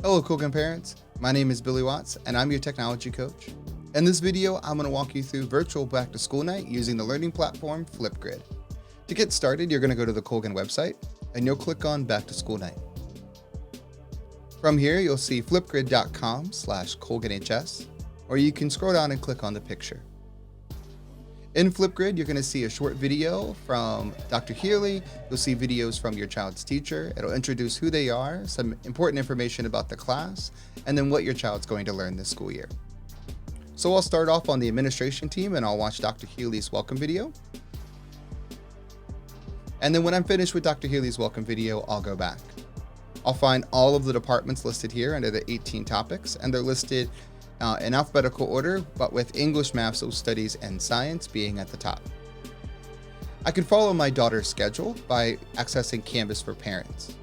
Hello Colgan parents, my name is Billy Watts and I'm your technology coach. In this video, I'm going to walk you through virtual back to school night using the learning platform Flipgrid. To get started, you're going to go to the Colgan website and you'll click on back to school night. From here, you'll see flipgrid.com/colganhs, or you can scroll down and click on the picture. In Flipgrid, you're going to see a short video from Dr. Healy. You'll see videos from your child's teacher. It'll introduce who they are, some important information about the class, and then what your child's going to learn this school year. So I'll start off on the administration team and I'll watch Dr. Healy's welcome video. And then when I'm finished with Dr. Healy's welcome video, I'll go back. I'll find all of the departments listed here under the 18 topics, and they're listed in alphabetical order, but with English, Math, Social Studies, and Science being at the top. I can follow my daughter's schedule by accessing Canvas for Parents.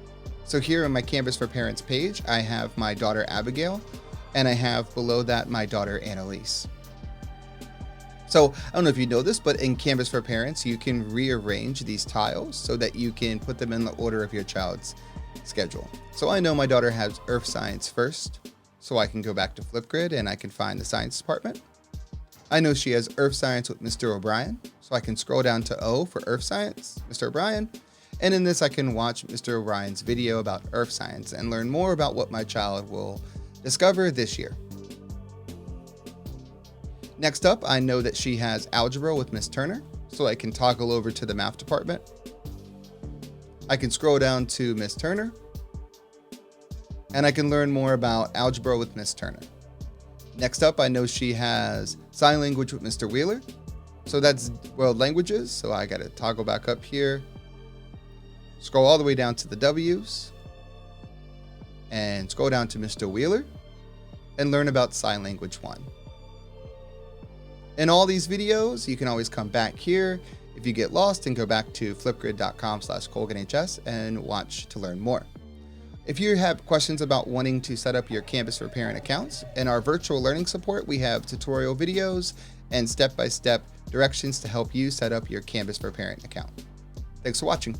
So here on my Canvas for Parents page, I have my daughter Abigail, and I have below that my daughter Annalise. So I don't know if you know this, but in Canvas for Parents, you can rearrange these tiles so that you can put them in the order of your child's schedule. So I know my daughter has Earth Science first, so I can go back to Flipgrid and I can find the science department. I know she has Earth Science with Mr. O'Brien, so I can scroll down to O for Earth Science, Mr. O'Brien, and in this I can watch Mr. O'Brien's video about Earth Science and learn more about what my child will discover this year. Next up, I know that she has Algebra with Miss Turner, so I can toggle over to the Math department. I can scroll down to Miss Turner, and I can learn more about Algebra with Miss Turner. Next up, I know she has Sign Language with Mr. Wheeler. So that's World Languages, so I gotta toggle back up here, scroll all the way down to the W's, and scroll down to Mr. Wheeler, and learn about Sign Language 1. In all these videos, you can always come back here if you get lost and go back to flipgrid.com/colganhs and watch to learn more. If you have questions about wanting to set up your Canvas for Parent accounts, in our virtual learning support, we have tutorial videos and step-by-step directions to help you set up your Canvas for Parent account. Thanks for watching.